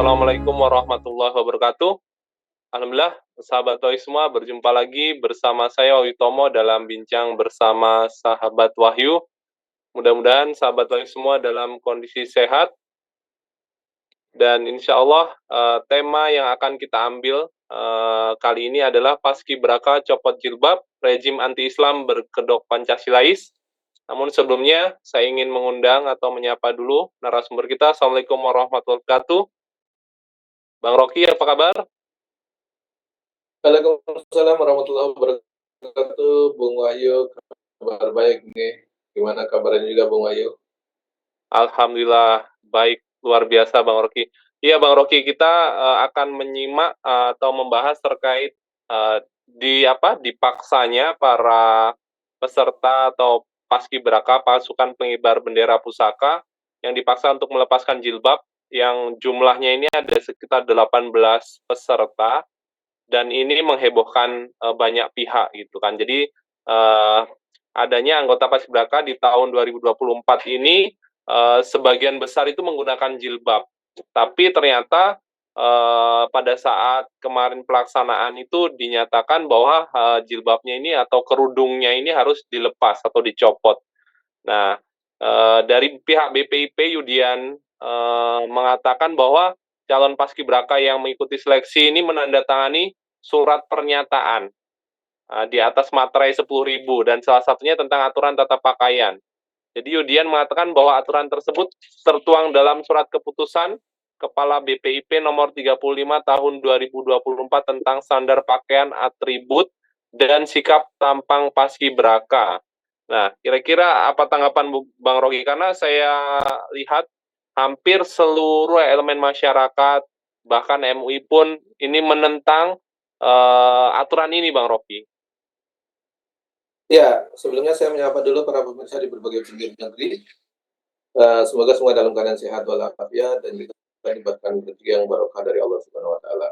Assalamualaikum warahmatullahi wabarakatuh. Alhamdulillah, sahabat Wahyu semua, berjumpa lagi bersama saya Wahyu Tomo dalam bincang bersama sahabat Wahyu. Mudah-mudahan sahabat Wahyu semua dalam kondisi sehat. Dan insya Allah tema yang akan kita ambil kali ini adalah Paskibraka Copot Jilbab, Rejim Anti-Islam Berkedok Pancasilais. Namun sebelumnya, saya ingin mengundang atau menyapa dulu narasumber kita. Assalamualaikum warahmatullahi wabarakatuh. Bang Rocky, apa kabar? Waalaikumsalam warahmatullahi wabarakatuh, Bung Wahyu. Kabar baik nih. Gimana kabarnya juga, Bung Wahyu? Alhamdulillah baik, luar biasa Bang Rocky. Iya Bang Rocky, kita akan menyimak atau membahas terkait dipaksanya para peserta atau paskibraka pasukan pengibar bendera pusaka yang dipaksa untuk melepaskan jilbab, yang jumlahnya ini ada sekitar 18 peserta, dan ini menghebohkan banyak pihak gitu kan. Jadi adanya anggota paskibraka di tahun 2024 ini sebagian besar itu menggunakan jilbab. Tapi ternyata pada saat kemarin pelaksanaan itu dinyatakan bahwa jilbabnya ini atau kerudungnya ini harus dilepas atau dicopot. Nah, dari pihak BPIP Yudian mengatakan bahwa calon paskibraka yang mengikuti seleksi ini menandatangani surat pernyataan di atas materai 10.000 dan salah satunya tentang aturan tata pakaian. Jadi Yudian mengatakan bahwa aturan tersebut tertuang dalam surat keputusan Kepala BPIP nomor 35 tahun 2024 tentang standar pakaian atribut dan sikap tampang paskibraka. Nah, kira-kira apa tanggapan Bang Rocky? Karena saya lihat hampir seluruh elemen masyarakat, bahkan MUI pun ini menentang aturan ini, Bang Rocky. Ya, sebelumnya saya menyapa dulu para pemirsa di berbagai penjuru negeri. Semoga semua dalam keadaan sehat walafiat dan kita diberikan rezeki yang barokah dari Allah Subhanahu wa taala.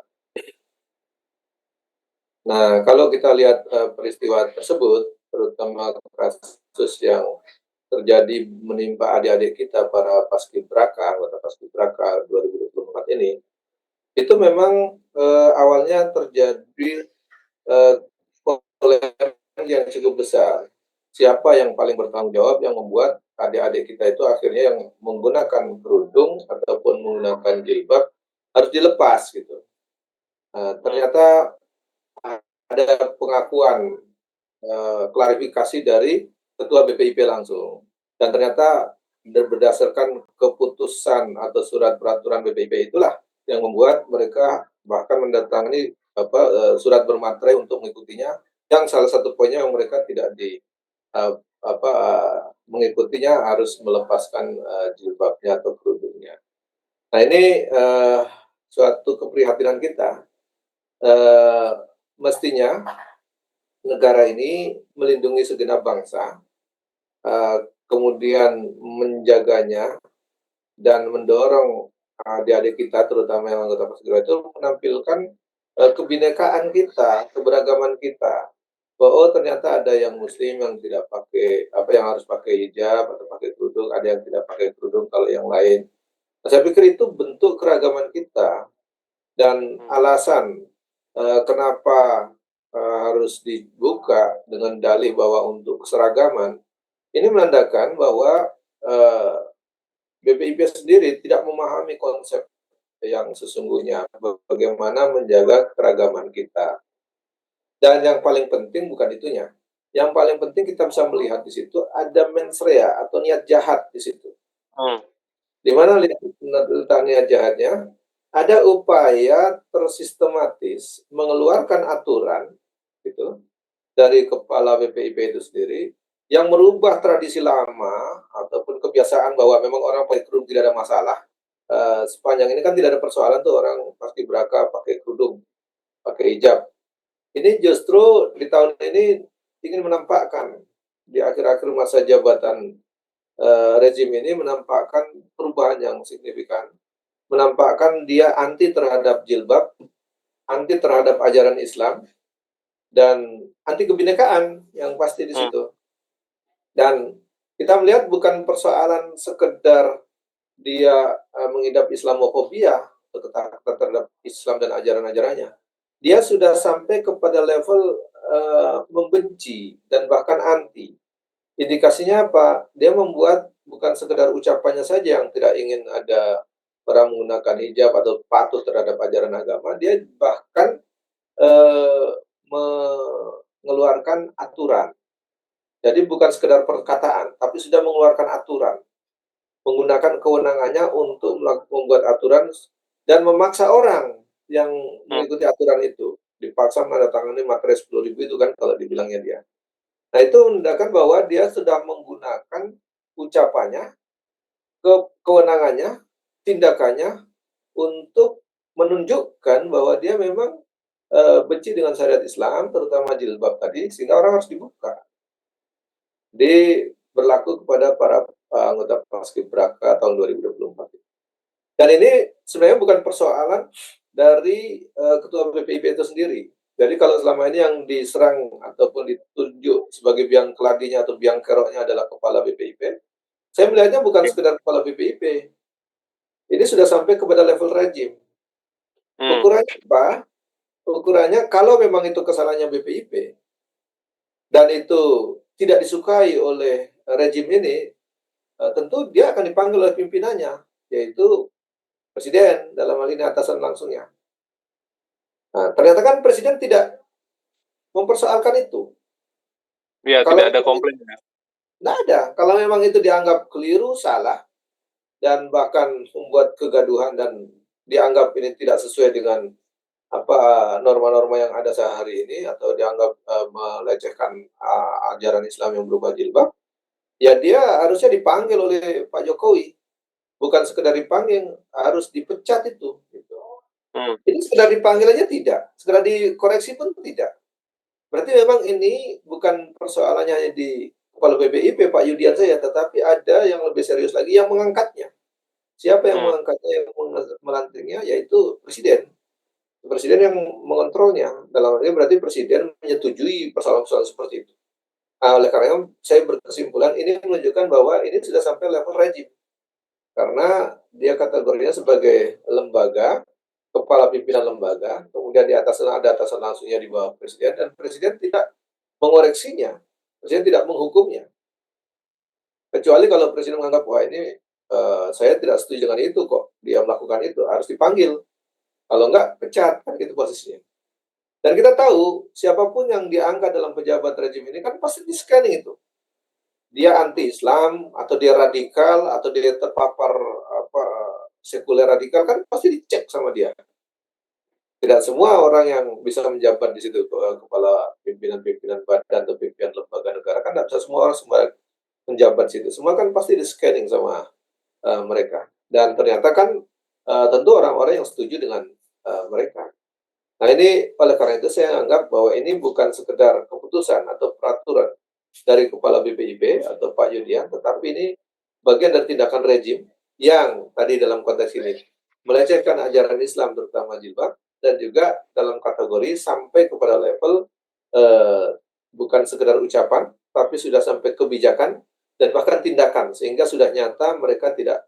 Nah, kalau kita lihat peristiwa tersebut, terutama kasus yang terjadi menimpa adik-adik kita para paskibraka, anggota paskibraka 2024 ini, itu memang awalnya terjadi polemik yang cukup besar. Siapa yang paling bertanggung jawab yang membuat adik-adik kita itu akhirnya yang menggunakan kerudung ataupun menggunakan jilbab harus dilepas gitu. Ternyata ada pengakuan klarifikasi dari Ketua BPIP langsung, dan ternyata berdasarkan keputusan atau surat peraturan BPIP itulah yang membuat mereka bahkan mendatangi surat bermaterai untuk mengikutinya, yang salah satu poinnya yang mereka tidak mengikutinya harus melepaskan jilbabnya atau kerudungnya. Nah, ini suatu keprihatinan kita. Mestinya negara ini melindungi segenap bangsa, kemudian menjaganya dan mendorong adik-adik kita, terutama yang anggota paskibraka itu menampilkan kebinekaan kita, keberagaman kita. Bahwa ternyata ada yang muslim yang tidak pakai yang harus pakai hijab atau pakai kerudung, ada yang tidak pakai kerudung kalau yang lain. Nah, saya pikir itu bentuk keragaman kita dan alasan kenapa harus dibuka dengan dalih bahwa untuk keseragaman. Ini menandakan bahwa BPIP sendiri tidak memahami konsep yang sesungguhnya bagaimana menjaga keragaman kita. Dan yang paling penting bukan itunya. Yang paling penting kita bisa melihat di situ ada mens rea atau niat jahat di situ. Di mana letak niat jahatnya? Ada upaya tersistematis mengeluarkan aturan gitu dari kepala BPIP itu sendiri yang merubah tradisi lama ataupun kebiasaan bahwa memang orang pakai kerudung tidak ada masalah. Sepanjang ini kan tidak ada persoalan tuh orang paskibraka pakai kerudung, pakai hijab. Ini justru di tahun ini ingin menampakkan di akhir-akhir masa jabatan rezim ini menampakkan perubahan yang signifikan, menampakkan dia anti terhadap jilbab, anti terhadap ajaran Islam, dan anti kebinekaan yang pasti di situ. Dan kita melihat bukan persoalan sekedar dia mengidap Islamofobia ketakutan terhadap Islam dan ajaran-ajarannya, dia sudah sampai kepada level membenci dan bahkan anti. Indikasinya apa? Dia membuat bukan sekedar ucapannya saja yang tidak ingin ada orang menggunakan hijab atau patuh terhadap ajaran agama, dia bahkan mengeluarkan aturan. Jadi bukan sekedar perkataan, tapi sudah mengeluarkan aturan, menggunakan kewenangannya untuk membuat aturan dan memaksa orang yang mengikuti aturan itu. Dipaksa menandatangani materai 10.000 itu kan kalau dibilangnya dia. Nah, itu menandakan bahwa dia sudah menggunakan ucapannya, kewenangannya, tindakannya untuk menunjukkan bahwa dia memang benci dengan syariat Islam, terutama jilbab tadi, sehingga orang harus dibuka. Berlaku kepada para anggota Paskibraka tahun 2024. Dan ini sebenarnya bukan persoalan dari Ketua BPIP itu sendiri. Jadi kalau selama ini yang diserang ataupun ditunjuk sebagai biang keladinya atau biang keroknya adalah Kepala BPIP, saya melihatnya bukan sekedar Kepala BPIP. Ini sudah sampai kepada level rejim. Ukurannya apa? Ukurannya kalau memang itu kesalahannya BPIP dan itu tidak disukai oleh rejim ini, tentu dia akan dipanggil oleh pimpinannya, yaitu Presiden, dalam hal ini atasan langsungnya. Nah, ternyata kan Presiden tidak mempersoalkan itu. Ya, kalau tidak ada komplain ya? Tidak ada. Kalau memang itu dianggap keliru, salah, dan bahkan membuat kegaduhan dan dianggap ini tidak sesuai dengan norma-norma yang ada sehari ini atau dianggap melecehkan ajaran Islam yang berupa jilbab, ya dia harusnya dipanggil oleh Pak Jokowi. Bukan sekedar dipanggil, harus dipecat itu. Gitu. Ini sekedar dipanggil aja tidak, sekedar dikoreksi pun tidak. Berarti memang ini bukan persoalannya hanya di Kepala BPIP Pak Yudian saja, tetapi ada yang lebih serius lagi yang mengangkatnya. Siapa yang mengangkatnya, yang melantiknya, yaitu Presiden. Presiden yang mengontrolnya. Dalam hal ini berarti Presiden menyetujui persoalan-persoalan seperti itu. Oleh karena saya berkesimpulan ini menunjukkan bahwa ini sudah sampai level rejim. Karena dia kategorinya sebagai lembaga, kepala pimpinan lembaga, kemudian di atas ada atasan langsungnya di bawah Presiden, dan Presiden tidak mengoreksinya, Presiden tidak menghukumnya. Kecuali kalau Presiden menganggap, wah ini saya tidak setuju dengan itu kok, dia melakukan itu, harus dipanggil. Kalau enggak, pecat, kan gitu posisinya. Dan kita tahu, siapapun yang diangkat dalam pejabat rejim ini kan pasti di-scanning itu. Dia anti-Islam, atau dia radikal, atau dia terpapar sekuler radikal, kan pasti dicek sama dia. Tidak semua orang yang bisa menjabat di situ, kepala pimpinan-pimpinan badan atau pimpinan lembaga negara, kan tidak bisa semua orang semua menjabat situ. Semua kan pasti di-scanning sama mereka. Dan ternyata kan tentu orang-orang yang setuju dengan mereka. Nah, ini oleh karena itu saya anggap bahwa ini bukan sekedar keputusan atau peraturan dari Kepala BPIP atau Pak Yudian, tetapi ini bagian dari tindakan rejim yang tadi dalam konteks ini melecehkan ajaran Islam terutama jilbab, dan juga dalam kategori sampai kepada level bukan sekedar ucapan, tapi sudah sampai kebijakan dan bahkan tindakan, sehingga sudah nyata mereka tidak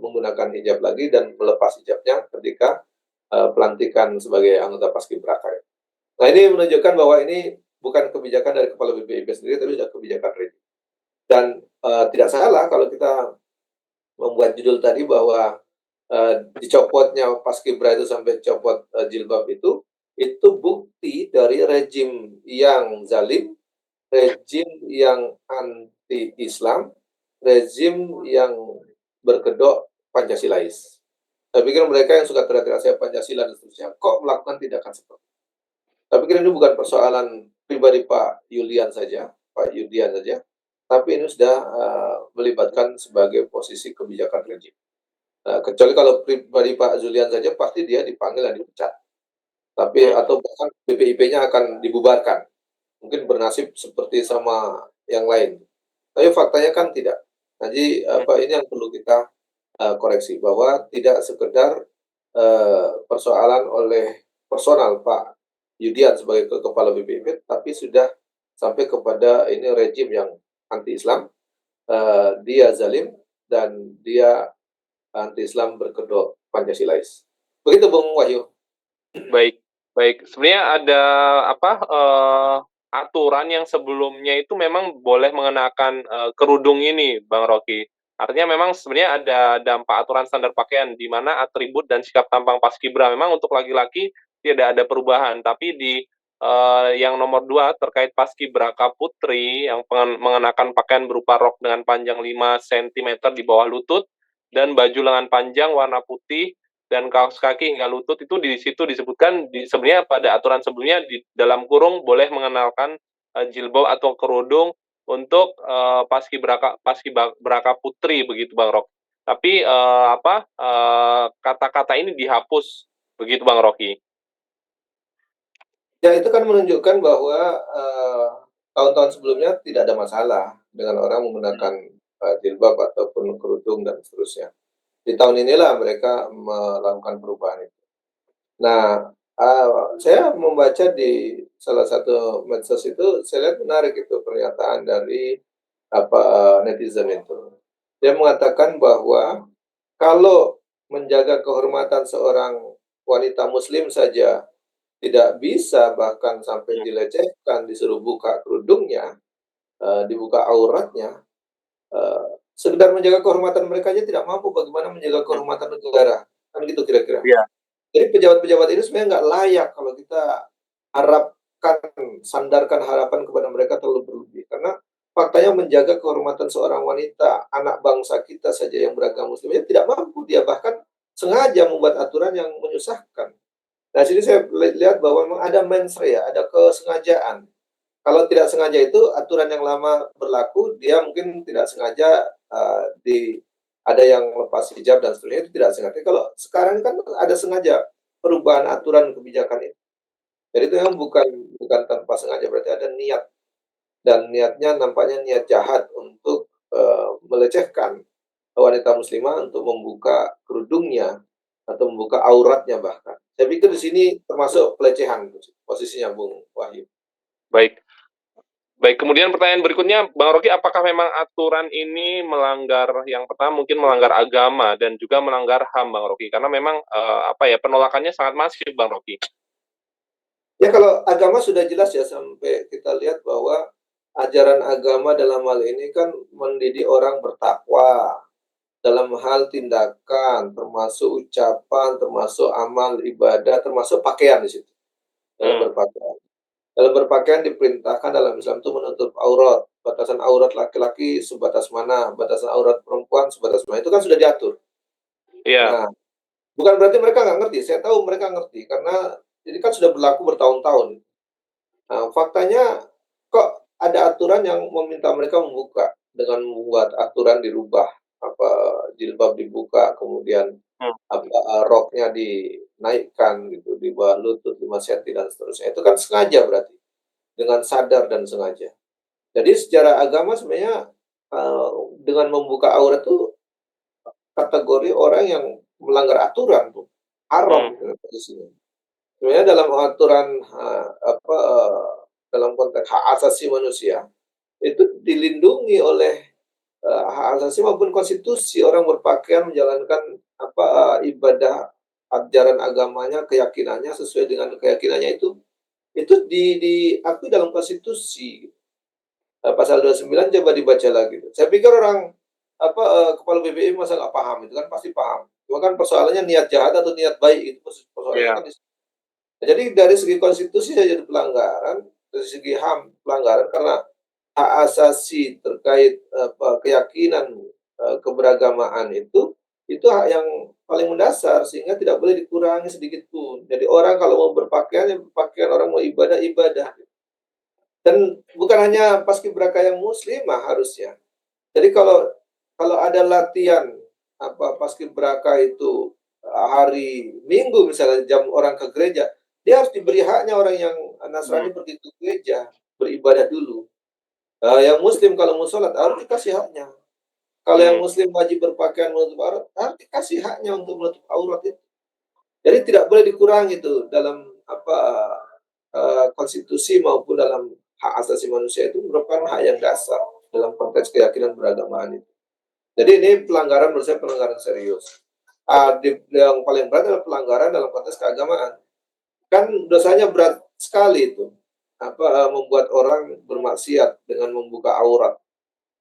menggunakan hijab lagi dan melepas hijabnya ketika pelantikan sebagai anggota Paskibraka. Nah, ini menunjukkan bahwa ini bukan kebijakan dari Kepala BPIP sendiri, tapi sudah kebijakan rejim. Dan tidak salah kalau kita membuat judul tadi bahwa dicopotnya Paskibra itu sampai copot jilbab itu bukti dari rejim yang zalim, rejim yang anti-Islam, rejim yang berkedok Pancasilais. Saya pikir mereka yang suka teriak-teriak saya Pancasila dan seterusnya, kok melakukan tindakan seperti itu. Saya pikir ini bukan persoalan pribadi Pak Yudian saja, tapi ini sudah melibatkan sebagai posisi kebijakan rejim. Kecuali kalau pribadi Pak Zulian saja, pasti dia dipanggil dan dipecat. Tapi atau bahkan BPIP-nya akan dibubarkan. Mungkin bernasib seperti sama yang lain. Tapi faktanya kan tidak. Jadi ini yang perlu kita koreksi, bahwa tidak sekedar persoalan oleh personal Pak Yudian sebagai kepala BPIP, tapi sudah sampai kepada ini rejim yang anti-Islam, dia zalim, dan dia anti-Islam berkedok Pancasilais. Begitu Bung Wahyu. Baik, baik. Sebenarnya ada apa, aturan yang sebelumnya itu memang boleh mengenakan, kerudung ini, Bang Rocky. Artinya memang sebenarnya ada 4 aturan standar pakaian, di mana atribut dan sikap tampang paskibra memang untuk laki-laki tidak ada perubahan, tapi di, yang nomor 2 terkait paskibraka putri yang mengenakan pakaian berupa rok dengan panjang 5 sentimeter di bawah lutut dan baju lengan panjang warna putih dan kaos kaki hingga lutut itu di situ disebutkan sebenarnya pada aturan sebelumnya di dalam kurung boleh mengenalkan, jilbab atau kerudung untuk, paskibraka putri begitu Bang Rok. Tapi, kata-kata ini dihapus begitu Bang Rocky. Ya itu kan menunjukkan bahwa, tahun-tahun sebelumnya tidak ada masalah dengan orang menggunakan, jilbab ataupun kerudung dan seterusnya. Di tahun inilah mereka melakukan perubahan itu. Nah, saya membaca di salah satu medsos itu, saya lihat menarik itu pernyataan dari, netizen itu. Dia mengatakan bahwa kalau menjaga kehormatan seorang wanita muslim saja tidak bisa, bahkan sampai Mmm, dilecehkan, disuruh buka kerudungnya, dibuka auratnya, sekedar menjaga kehormatan mereka aja tidak mampu, bagaimana menjaga mhm, kehormatan negara, kan gitu kira-kira. iya, Jadi pejabat-pejabat ini sebenarnya nggak layak kalau kita harapkan, sandarkan harapan kepada mereka terlalu berlebih. Karena faktanya menjaga kehormatan seorang wanita, anak bangsa kita saja yang beragama Muslim aja tidak mampu dia, bahkan sengaja membuat aturan yang menyusahkan. Nah, sini saya lihat bahwa memang ada mensrea, ada kesengajaan. Kalau tidak sengaja itu aturan yang lama berlaku, dia mungkin tidak sengaja, di ada yang lepas hijab dan seterusnya itu tidak sengaja. Kalau sekarang kan ada sengaja perubahan aturan kebijakan itu. Jadi itu memang bukan bukan tanpa sengaja, berarti ada niat dan niatnya nampaknya niat jahat untuk, melecehkan wanita muslimah untuk membuka kerudungnya atau membuka auratnya bahkan. Saya pikir di sini termasuk pelecehan posisinya Bung Wahyu. baik. Baik, kemudian pertanyaan berikutnya, Bang Rocky, apakah memang aturan ini melanggar yang pertama mungkin melanggar agama dan juga melanggar HAM, Bang Rocky? Karena memang, penolakannya sangat masif, Bang Rocky. Ya kalau agama sudah jelas ya, sampai kita lihat bahwa ajaran agama dalam hal ini kan mendidik orang bertakwa dalam hal tindakan, termasuk ucapan, termasuk amal ibadah, termasuk pakaian di situ, dalam Mmm, berpakaian. Dalam berpakaian diperintahkan dalam Islam itu menutup aurat, batasan aurat laki-laki sebatas mana, batasan aurat perempuan sebatas mana, itu kan sudah diatur. iya, Nah, bukan berarti mereka nggak ngerti, saya tahu mereka ngerti karena ini kan sudah berlaku bertahun-tahun. Nah, faktanya kok ada aturan yang meminta mereka membuka, dengan membuat aturan dirubah, apa, jilbab dibuka, kemudian, mmm, roknya dinaikkan gitu, di bawah lutut 5 senti dan seterusnya. Itu kan sengaja berarti, dengan sadar dan sengaja. Jadi secara agama sebenarnya, dengan membuka aurat itu kategori orang yang melanggar aturan tuh, mmm, haram gitu posisinya. Sebenarnya dalam aturan, dalam konteks hak asasi manusia, itu dilindungi oleh, hak asasi maupun konstitusi. Orang berpakaian menjalankan, ibadah ajaran agamanya, keyakinannya sesuai dengan keyakinannya itu diakui dalam konstitusi. Pasal 29 coba dibaca lagi tuh. Saya pikir orang, kepala BBM masa nggak paham, itu kan pasti paham. Cuma kan persoalannya niat jahat atau niat baik itu persoalannya iya, kan jadi dari segi konstitusi saja ada pelanggaran, dari segi HAM pelanggaran karena hak asasi terkait, keyakinan, keberagamaan itu hak yang paling mendasar sehingga tidak boleh dikurangi sedikit pun. Jadi orang kalau mau berpakaian, ya berpakaian, orang mau ibadah, ibadah. Dan bukan hanya paskibraka yang muslimah harusnya. Jadi kalau kalau ada latihan, paskibraka itu, hari Minggu misalnya jam orang ke gereja, dia harus diberi haknya orang yang mmm, Nasrani pergi ke gereja, beribadah dulu. Yang muslim kalau mau sholat harus dikasih haknya. Kalau yang mmm, muslim wajib berpakaian menutup aurat, harus dikasih haknya untuk menutup aurat itu. Jadi tidak boleh dikurangi itu dalam konstitusi maupun dalam hak asasi manusia itu merupakan hak yang dasar dalam konteks keyakinan beragamaan itu. Jadi ini pelanggaran menurut saya pelanggaran serius. yang paling berat adalah pelanggaran dalam konteks keagamaan. Kan dosanya berat sekali itu, membuat orang bermaksiat dengan membuka aurat,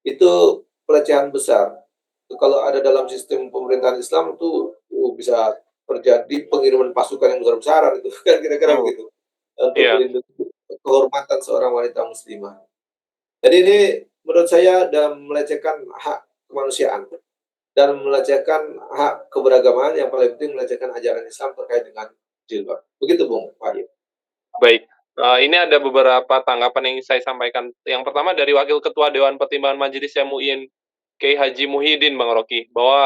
itu pelecehan besar. Itu kalau ada dalam sistem pemerintahan Islam itu, bisa terjadi pengiriman pasukan yang besar-besaran itu, kan kira-kira Oh, begitu, untuk iya. melindungi kehormatan seorang wanita muslimah. Jadi ini menurut saya dan melecehkan hak kemanusiaan dan melecehkan hak keberagaman, yang paling penting melecehkan ajaran Islam terkait dengan jilbab. Begitu Bung Wahyu. Baik, ini ada beberapa tanggapan yang ingin saya sampaikan. Yang pertama dari Wakil Ketua Dewan Pertimbangan Majelis MUI Kiai Haji Muhyiddin, Bang Rocky, bahwa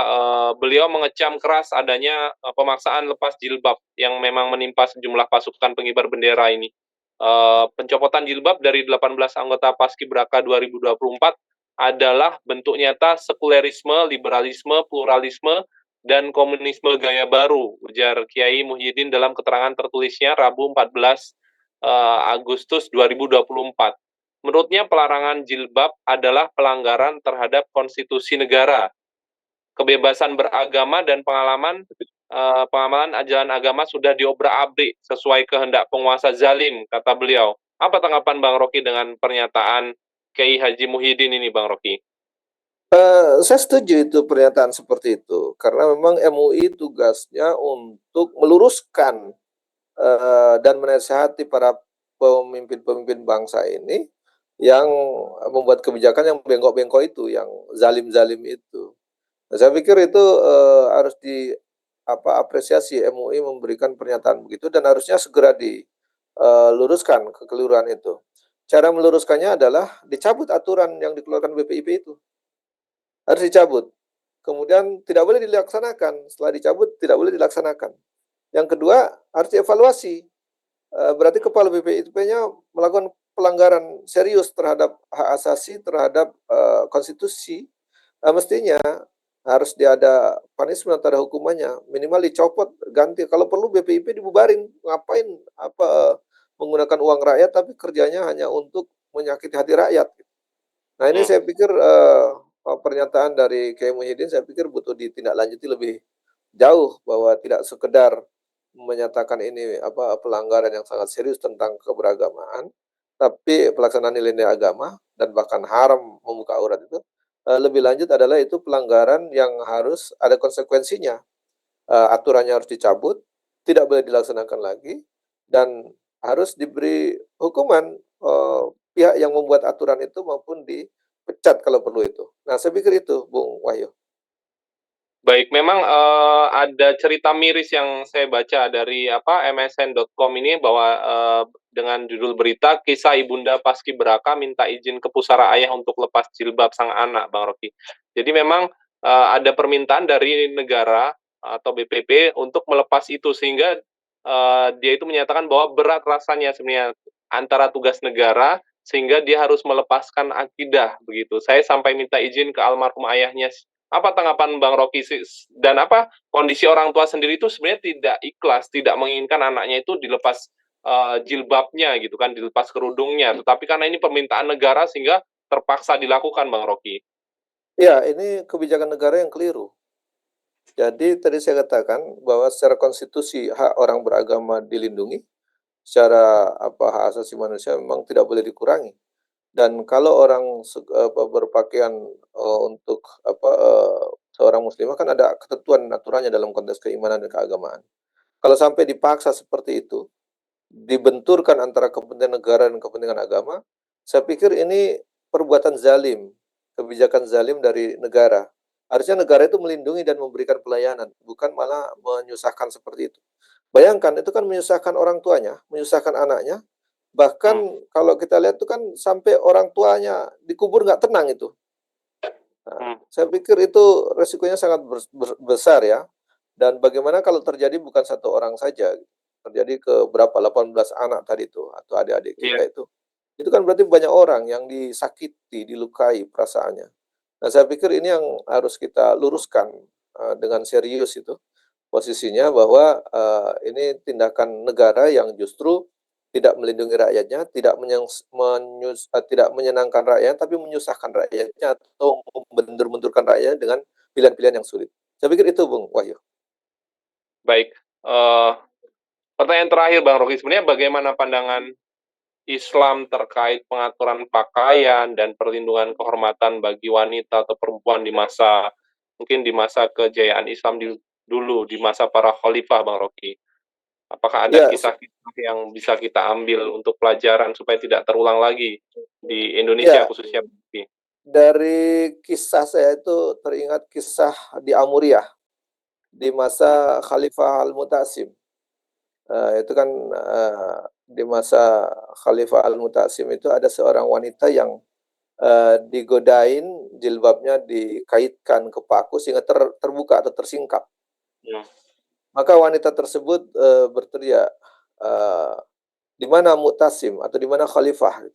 beliau mengecam keras adanya pemaksaan lepas jilbab yang memang menimpa sejumlah pasukan pengibar bendera ini. Pencopotan jilbab dari 18 anggota Paskibraka 2024 adalah bentuk nyata sekulerisme, liberalisme, pluralisme, dan komunisme gaya baru, ujar Kiai Muhyiddin dalam keterangan tertulisnya Rabu 14 Agustus 2024. Menurutnya pelarangan jilbab adalah pelanggaran terhadap konstitusi negara. Kebebasan beragama dan pengamalan ajaran agama sudah diobrak-abrik sesuai kehendak penguasa zalim, kata beliau. Apa tanggapan Bang Rocky dengan pernyataan Kiai Haji Muhyiddin ini, Bang Rocky? Saya setuju itu pernyataan seperti itu, karena memang MUI tugasnya untuk meluruskan, dan menasehati para pemimpin-pemimpin bangsa ini yang membuat kebijakan yang bengkok-bengkok itu, yang zalim-zalim itu. Nah, saya pikir itu, harus apresiasi MUI memberikan pernyataan begitu dan harusnya segera diluruskan kekeliruan itu. Cara meluruskannya adalah dicabut aturan yang dikeluarkan BPIP itu, harus dicabut. Kemudian tidak boleh dilaksanakan, setelah dicabut tidak boleh dilaksanakan. Yang kedua, harus dievaluasi. Berarti kepala BPIP-nya melakukan pelanggaran serius terhadap hak asasi, terhadap konstitusi. Mestinya harus ada punishment, ada hukumannya, minimal dicopot, ganti. Kalau perlu BPIP dibubarin, ngapain menggunakan uang rakyat tapi kerjanya hanya untuk menyakiti hati rakyat. Nah ini Hmm. saya pikir pernyataan dari Kiai Muhyiddin, saya pikir butuh ditindaklanjuti lebih jauh, bahwa tidak sekedar menyatakan ini pelanggaran yang sangat serius tentang keberagamaan, tapi pelaksanaan nilai-nilai agama dan bahkan haram membuka aurat itu, lebih lanjut adalah itu pelanggaran yang harus ada konsekuensinya. Aturannya harus dicabut, tidak boleh dilaksanakan lagi, dan harus diberi hukuman pihak yang membuat aturan itu maupun dipecat kalau perlu itu. Nah, saya pikir itu, Bung Wahyu. Baik, memang ada cerita miris yang saya baca dari msn.com ini bahwa dengan judul berita kisah ibunda Paskibraka minta izin ke pusara ayah untuk lepas jilbab sang anak, Bang Rocky. Jadi memang ada permintaan dari negara atau BPP untuk melepas itu sehingga dia itu menyatakan bahwa berat rasanya sebenarnya antara tugas negara sehingga dia harus melepaskan akidah begitu. Saya sampai minta izin ke almarhum ayahnya. Apa tanggapan Bang Rocky dan kondisi orang tua sendiri itu sebenarnya tidak ikhlas, tidak menginginkan anaknya itu dilepas jilbabnya gitu kan, dilepas kerudungnya. Tetapi karena ini permintaan negara sehingga terpaksa dilakukan, Bang Rocky. Ya, ini kebijakan negara yang keliru. Jadi tadi saya katakan bahwa secara konstitusi hak orang beragama dilindungi, secara hak asasi manusia memang tidak boleh dikurangi. Dan kalau orang berpakaian untuk seorang muslimah, kan ada ketentuan aturannya dalam konteks keimanan dan keagamaan. Kalau sampai dipaksa seperti itu, dibenturkan antara kepentingan negara dan kepentingan agama, saya pikir ini perbuatan zalim, kebijakan zalim dari negara. Harusnya negara itu melindungi dan memberikan pelayanan, bukan malah menyusahkan seperti itu. Bayangkan, itu kan menyusahkan orang tuanya, menyusahkan anaknya, bahkan kalau kita lihat itu kan sampai orang tuanya dikubur nggak tenang itu. Nah, saya pikir itu resikonya sangat besar ya. Dan bagaimana kalau terjadi bukan satu orang saja, terjadi ke berapa 18 anak tadi itu atau adik-adik kita Iya. itu kan berarti banyak orang yang disakiti, dilukai perasaannya. Nah, saya pikir ini yang harus kita luruskan dengan serius itu posisinya, bahwa ini tindakan negara yang justru tidak melindungi rakyatnya, tidak menyenangkan rakyat, tapi menyusahkan rakyatnya atau membentur-benturkan rakyatnya dengan pilihan-pilihan yang sulit. Saya pikir itu, Bung Wahyu. Baik, eee, pertanyaan terakhir Bang Roky, sebenarnya bagaimana pandangan Islam terkait pengaturan pakaian dan perlindungan kehormatan bagi wanita atau perempuan di masa mungkin di masa kejayaan Islam dulu, di masa para khalifah, Bang Roky? Apakah ada Ya, kisah-kisah yang bisa kita ambil untuk pelajaran supaya tidak terulang lagi di Indonesia ya, khususnya, Bang Roky? dari kisah saya itu teringat kisah di Amuriah, di masa Khalifah Al-Muta'asim. Itu kan, di masa Khalifah Al-Muta'asim itu ada seorang wanita yang, digodain, jilbabnya dikaitkan ke paku sehingga terbuka atau tersingkap. Hmm, Maka wanita tersebut, berteriak, eee, "Di mana Mu'tasim?" atau "Di mana Khalifah?"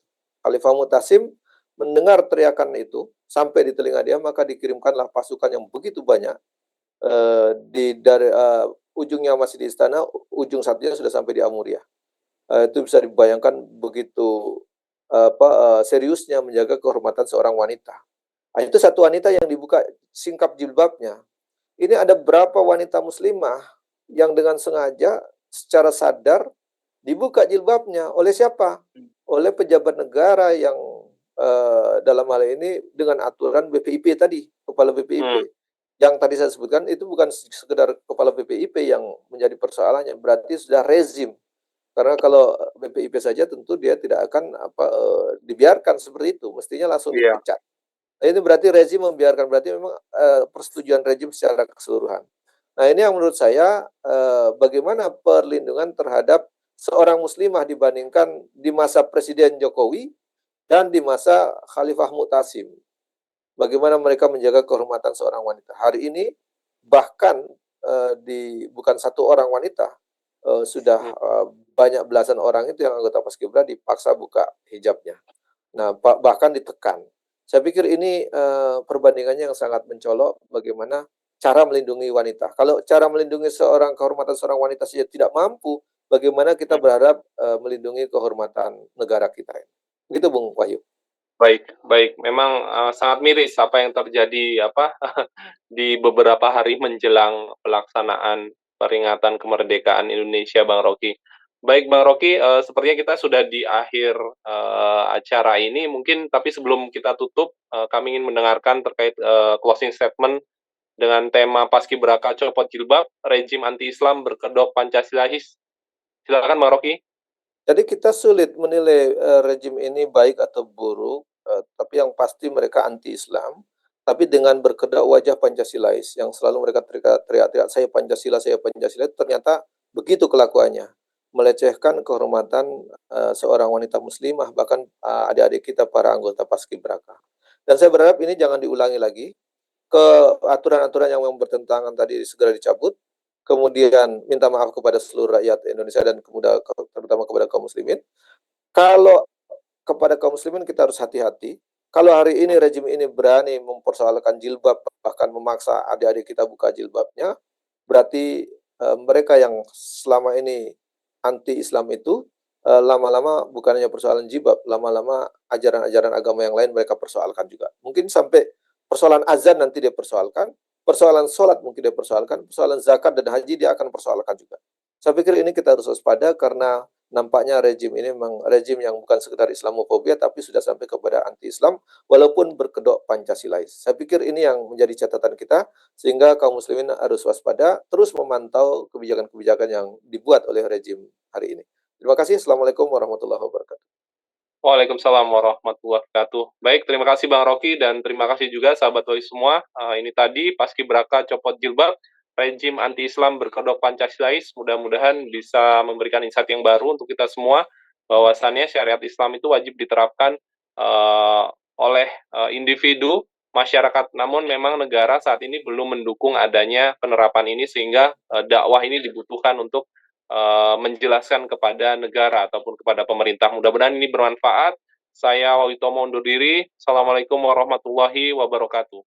Khalifah Mu'tasim mendengar teriakan itu sampai di telinga dia, maka dikirimkanlah pasukan yang begitu banyak, dari, ujungnya masih di istana, ujung satunya sudah sampai di Amuriah. Itu bisa dibayangkan begitu, seriusnya menjaga kehormatan seorang wanita. Itu satu wanita yang dibuka singkap jilbabnya. Ini ada berapa wanita muslimah yang dengan sengaja secara sadar dibuka jilbabnya oleh siapa? Oleh pejabat negara yang, dalam hal ini dengan aturan BPIP tadi, kepala BPIP. hmm, Yang tadi saya sebutkan itu bukan sekedar kepala BPIP yang menjadi persoalannya, berarti sudah rezim. Karena kalau BPIP saja tentu dia tidak akan dibiarkan seperti itu, mestinya langsung iya, dipecat. Nah, ini berarti rezim membiarkan, berarti memang, persetujuan rezim secara keseluruhan. Nah, ini yang menurut saya, bagaimana perlindungan terhadap seorang muslimah dibandingkan di masa Presiden Jokowi dan di masa Khalifah Mu'tasim. Bagaimana mereka menjaga kehormatan seorang wanita. Hari ini bahkan, bukan satu orang wanita, sudah, hmm, banyak belasan orang itu yang anggota paskibra dipaksa buka hijabnya. Nah, bahkan ditekan. Saya pikir ini, perbandingannya yang sangat mencolok bagaimana cara melindungi wanita. Kalau cara melindungi kehormatan seorang wanita saja tidak mampu, bagaimana kita hmm. berharap, melindungi kehormatan negara kita ini. Begitu Bung Wahyu. Baik baik. Memang, sangat miris apa yang terjadi, di beberapa hari menjelang pelaksanaan peringatan kemerdekaan Indonesia, Bang Roky. Baik, Bang Roky, sepertinya kita sudah di akhir, acara ini mungkin tapi sebelum kita tutup, kami ingin mendengarkan terkait, closing statement dengan tema Paskibraka Copot Jilbab, Rejim Anti-Islam Berkedok Pancasilais. Silakan, Bang Roky. Jadi kita sulit menilai, rejim ini baik atau buruk, tapi yang pasti mereka anti-Islam, tapi dengan berkedok wajah Pancasilais yang selalu mereka teriak-teriak, saya Pancasila," ternyata begitu kelakuannya, melecehkan kehormatan, seorang wanita muslimah, bahkan, adik-adik kita para anggota paskibraka. Dan saya berharap ini jangan diulangi lagi, aturan-aturan yang memang bertentangan tadi segera dicabut, kemudian minta maaf kepada seluruh rakyat Indonesia dan terutama kepada kaum muslimin. Kalau kepada kaum muslimin kita harus hati-hati. Kalau hari ini rejim ini berani mempersoalkan jilbab, bahkan memaksa adik-adik kita buka jilbabnya, berarti, mereka yang selama ini anti-Islam itu, lama-lama bukan hanya persoalan jilbab, lama-lama ajaran-ajaran agama yang lain mereka persoalkan juga. Mungkin sampai persoalan azan nanti dia persoalkan, persoalan sholat mungkin dia persoalkan, persoalan zakat dan haji dia akan persoalkan juga. Saya pikir ini kita harus waspada karena nampaknya rejim ini memang rejim yang bukan sekedar Islamofobia tapi sudah sampai kepada anti-Islam walaupun berkedok Pancasilais. Saya pikir ini yang menjadi catatan kita sehingga kaum muslimin harus waspada, terus memantau kebijakan-kebijakan yang dibuat oleh rejim hari ini. Terima kasih. Assalamualaikum warahmatullahi wabarakatuh. Waalaikumsalam warahmatullahi wabarakatuh. Baik, terima kasih Bang Roky dan terima kasih juga sahabat Oi semua. Ini tadi Paskibraka Copot Jilbab, Rejim Anti-Islam Berkedok Pancasilais. Mudah-mudahan bisa memberikan insight yang baru untuk kita semua, bahwasannya syariat Islam itu wajib diterapkan oleh individu, masyarakat. Namun memang negara saat ini belum mendukung adanya penerapan ini sehingga dakwah ini dibutuhkan untuk menjelaskan kepada negara ataupun kepada pemerintah. Mudah-mudahan ini bermanfaat. Saya Wawitomo undur diri. Assalamualaikum warahmatullahi wabarakatuh.